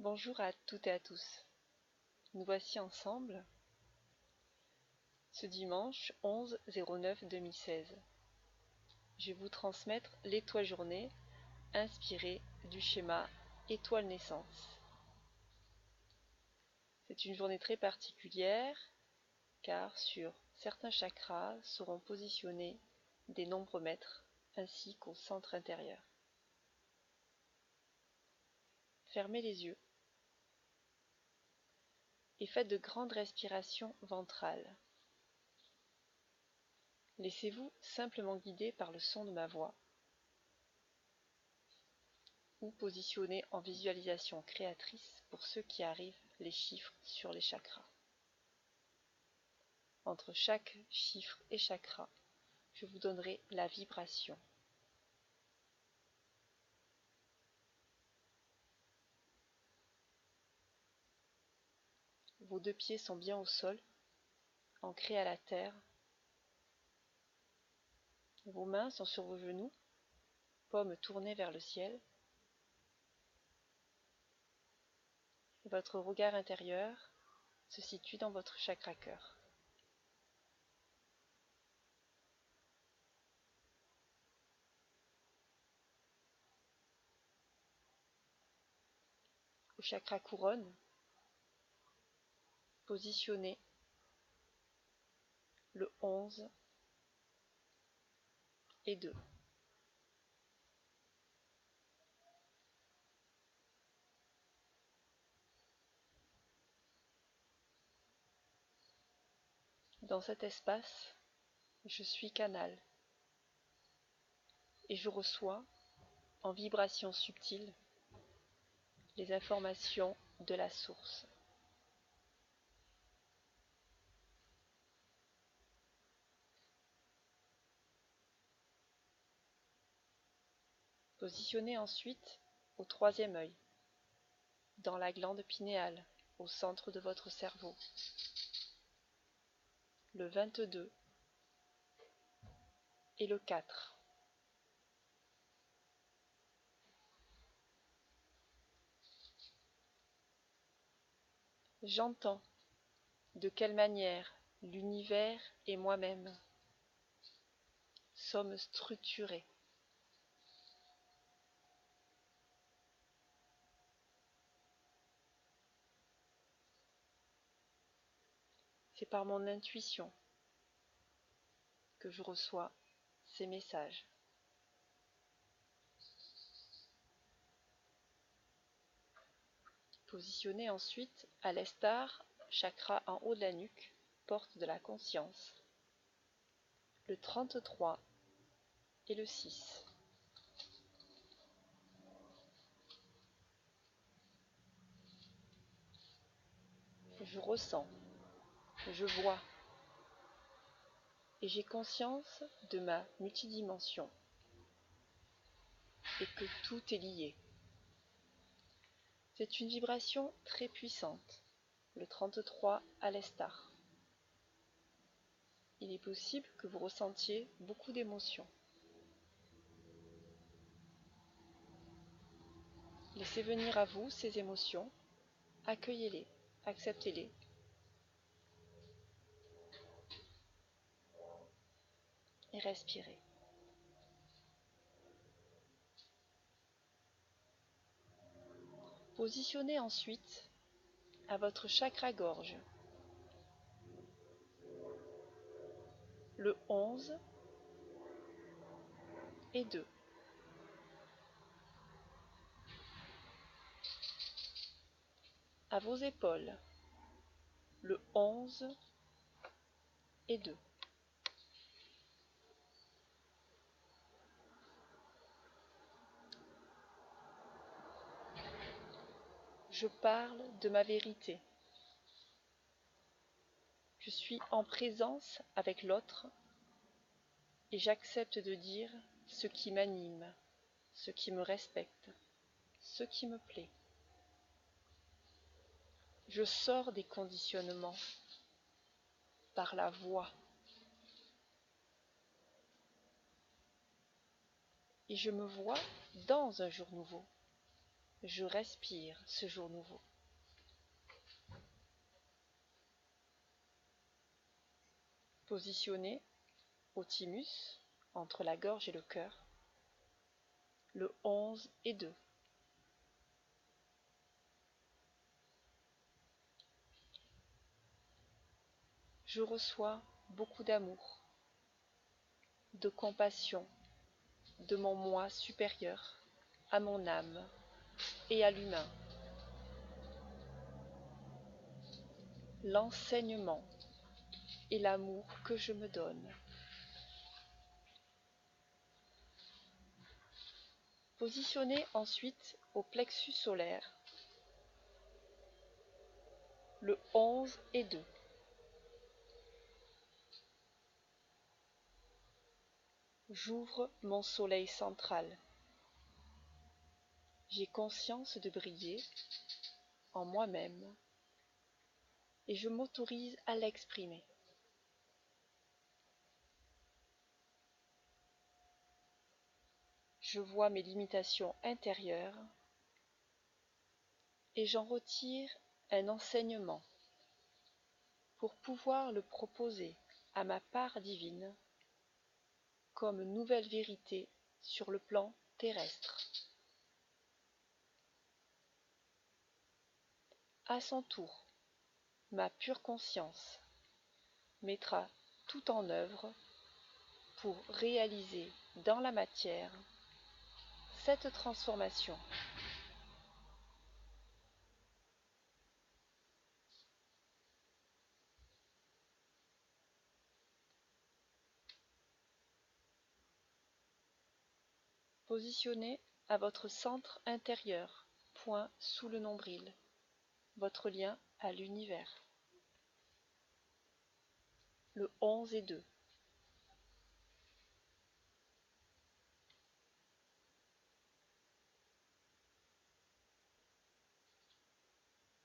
Bonjour à toutes et à tous. Nous voici ensemble ce dimanche 11/09/2016. Je vais vous transmettre l'étoile journée inspirée du schéma étoile naissance. C'est une journée très particulière car sur certains chakras seront positionnés des nombres maîtres ainsi qu'au centre intérieur. Fermez les yeux et faites de grandes respirations ventrales. Laissez-vous simplement guider par le son de ma voix ou positionner en visualisation créatrice pour ceux qui arrivent les chiffres sur les chakras. Entre chaque chiffre et chakra, je vous donnerai la vibration. Vos deux pieds sont bien au sol, ancrés à la terre. Vos mains sont sur vos genoux, paumes tournées vers le ciel. Votre regard intérieur se situe dans votre chakra cœur. Au chakra couronne, positionnez le 11 et 2. Dans cet espace, je suis canal et je reçois en vibration subtile les informations de la source. Positionnez ensuite au troisième œil, dans la glande pinéale, au centre de votre cerveau. Le 22 et le 4. J'entends de quelle manière l'univers et moi-même sommes structurés. C'est par mon intuition que je reçois ces messages. Positionnez ensuite à l'Estar, chakra en haut de la nuque, porte de la conscience, le 33 et le 6. Je ressens, je vois et j'ai conscience de ma multidimension et que tout est lié. C'est une vibration très puissante, le 33 à l'Estar. Il est possible que vous ressentiez beaucoup d'émotions. Laissez venir à vous ces émotions, accueillez-les, acceptez-les. Et respirez. Positionnez ensuite à votre chakra-gorge le 11 et 2. À vos épaules le 11 et 2. Je parle de ma vérité. Je suis en présence avec l'autre et j'accepte de dire ce qui m'anime, ce qui me respecte, ce qui me plaît. Je sors des conditionnements par la voix et je me vois dans un jour nouveau. Je respire ce jour nouveau. Positionné au thymus, entre la gorge et le cœur, le 11 et 2. Je reçois beaucoup d'amour, de compassion de mon moi supérieur à mon âme et à l'humain. L'enseignement et l'amour que je me donne. Positionnez ensuite au plexus solaire, le 11 et 2. J'ouvre mon soleil central. J'ai conscience de briller en moi-même et je m'autorise à l'exprimer. Je vois mes limitations intérieures et j'en retire un enseignement pour pouvoir le proposer à ma part divine comme nouvelle vérité sur le plan terrestre. À son tour, ma pure conscience mettra tout en œuvre pour réaliser dans la matière cette transformation. Positionnez à votre centre intérieur, point sous le nombril, votre lien à l'univers. Le 11 et 2.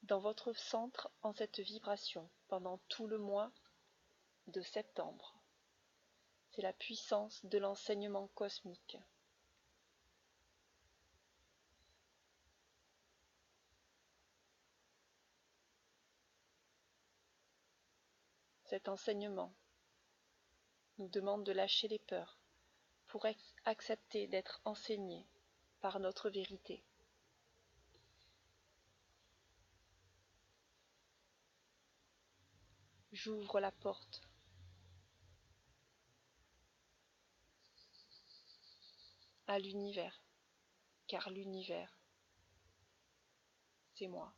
Dans votre centre en cette vibration pendant tout le mois de septembre. C'est la puissance de l'enseignement cosmique. Cet enseignement nous demande de lâcher les peurs pour accepter d'être enseigné par notre vérité. J'ouvre la porte à l'univers, car l'univers, c'est moi.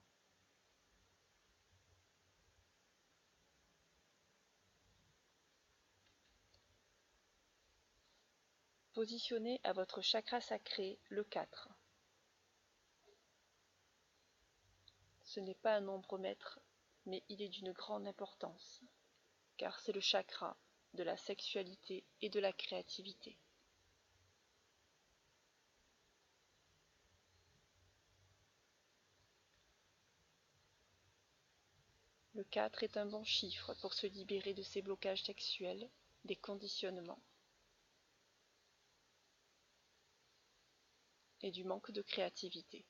Positionnez à votre chakra sacré le 4. Ce n'est pas un nombre maître, mais il est d'une grande importance, car c'est le chakra de la sexualité et de la créativité. Le 4 est un bon chiffre pour se libérer de ses blocages sexuels, des conditionnements et du manque de créativité.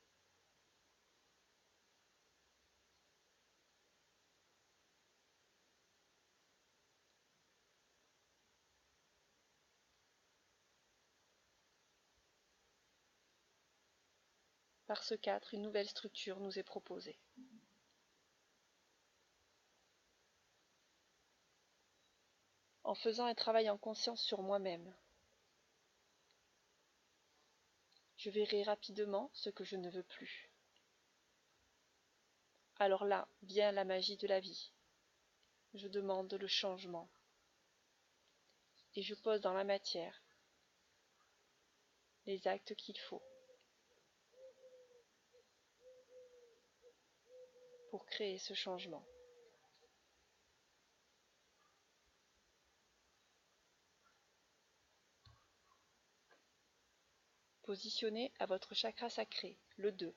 Par ce 4, une nouvelle structure nous est proposée. En faisant un travail en conscience sur moi-même, je verrai rapidement ce que je ne veux plus. Alors là vient la magie de la vie. Je demande le changement et je pose dans la matière les actes qu'il faut pour créer ce changement. Positionnez à votre chakra sacré, le 2.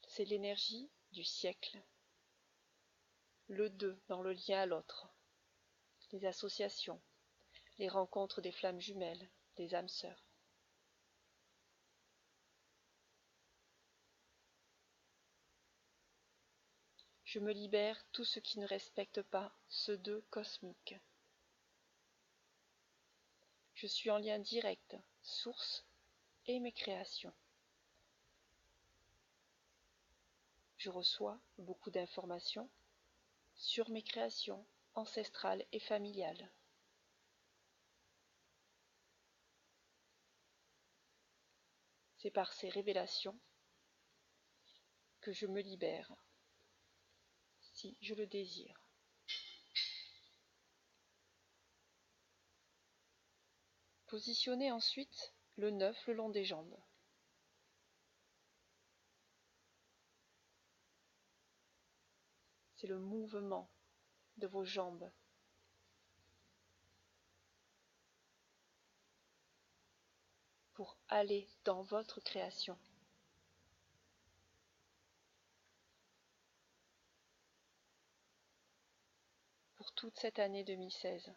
C'est l'énergie du siècle. Le 2 dans le lien à l'autre, les associations, les rencontres des flammes jumelles, des âmes sœurs. Je me libère tout ce qui ne respecte pas ce deux cosmique. Je suis en lien direct, source et mes créations. Je reçois beaucoup d'informations sur mes créations ancestrales et familiales. C'est par ces révélations que je me libère, si je le désire. Positionnez ensuite le 9 le long des jambes. C'est le mouvement de vos jambes. Pour aller dans votre création. Pour toute cette année 2016.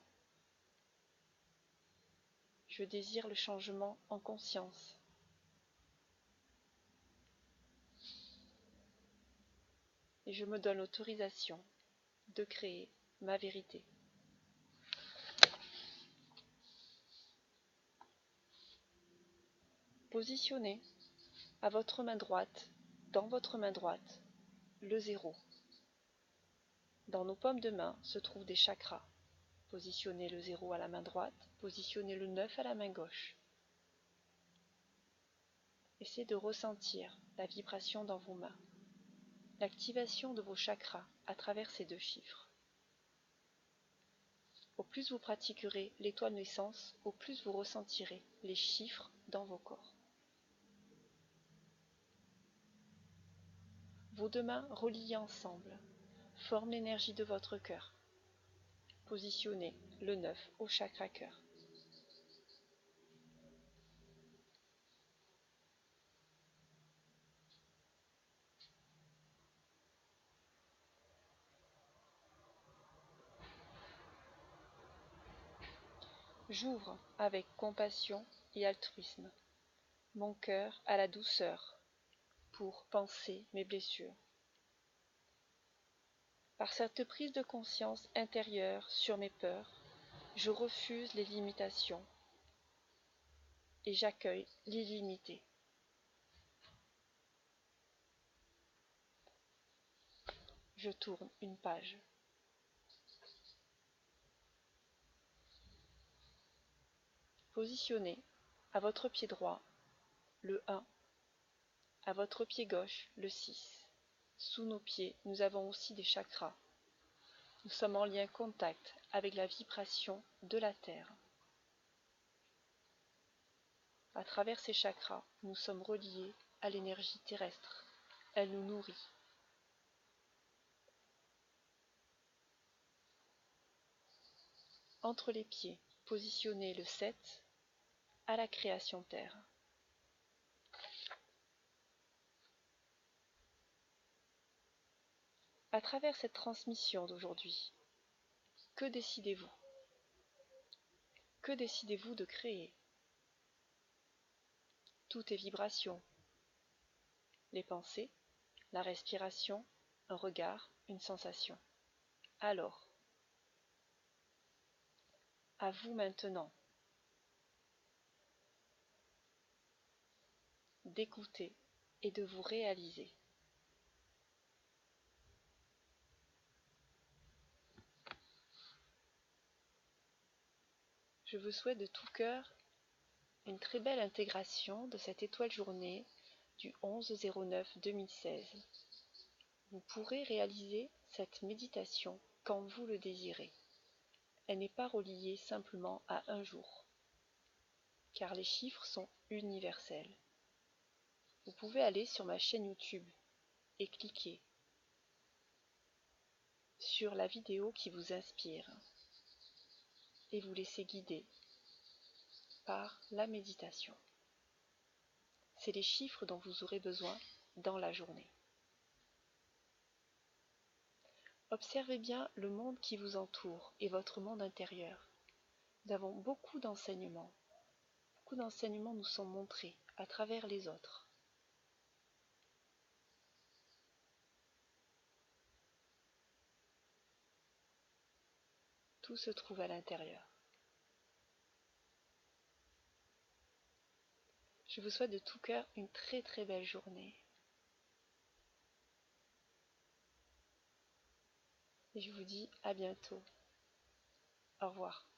Je désire le changement en conscience. Et je me donne l'autorisation de créer ma vérité. Positionnez à votre main droite, dans votre main droite, le 0. Dans nos paumes de main se trouvent des chakras. Positionnez le 0 à la main droite, positionnez le 9 à la main gauche. Essayez de ressentir la vibration dans vos mains, l'activation de vos chakras à travers ces deux chiffres. Au plus vous pratiquerez l'étoile naissance, au plus vous ressentirez les chiffres dans vos corps. Vos deux mains reliées ensemble forment l'énergie de votre cœur. Positionnez le 9 au chakra cœur. J'ouvre avec compassion et altruisme mon cœur à la douceur pour panser mes blessures. Par cette prise de conscience intérieure sur mes peurs, je refuse les limitations et j'accueille l'illimité. Je tourne une page. Positionnez à votre pied droit le 1, à votre pied gauche le 6. Sous nos pieds, nous avons aussi des chakras. Nous sommes en lien contact avec la vibration de la Terre. À travers ces chakras, nous sommes reliés à l'énergie terrestre. Elle nous nourrit. Entre les pieds, positionnez le 7 à la création Terre. À travers cette transmission d'aujourd'hui, que décidez-vous? Que décidez-vous de créer? Tout est vibration. Les pensées, la respiration, un regard, une sensation. Alors, à vous maintenant d'écouter et de vous réaliser. Je vous souhaite de tout cœur une très belle intégration de cette étoile journée du 11/09/2016. Vous pourrez réaliser cette méditation quand vous le désirez. Elle n'est pas reliée simplement à un jour, car les chiffres sont universels. Vous pouvez aller sur ma chaîne YouTube et cliquer sur la vidéo qui vous inspire et vous laisser guider par la méditation. C'est les chiffres dont vous aurez besoin dans la journée. Observez bien le monde qui vous entoure et votre monde intérieur. Nous avons beaucoup d'enseignements. Beaucoup d'enseignements nous sont montrés à travers les autres. Tout se trouve à l'intérieur. Je vous souhaite de tout cœur une très très belle journée. Et je vous dis à bientôt. Au revoir.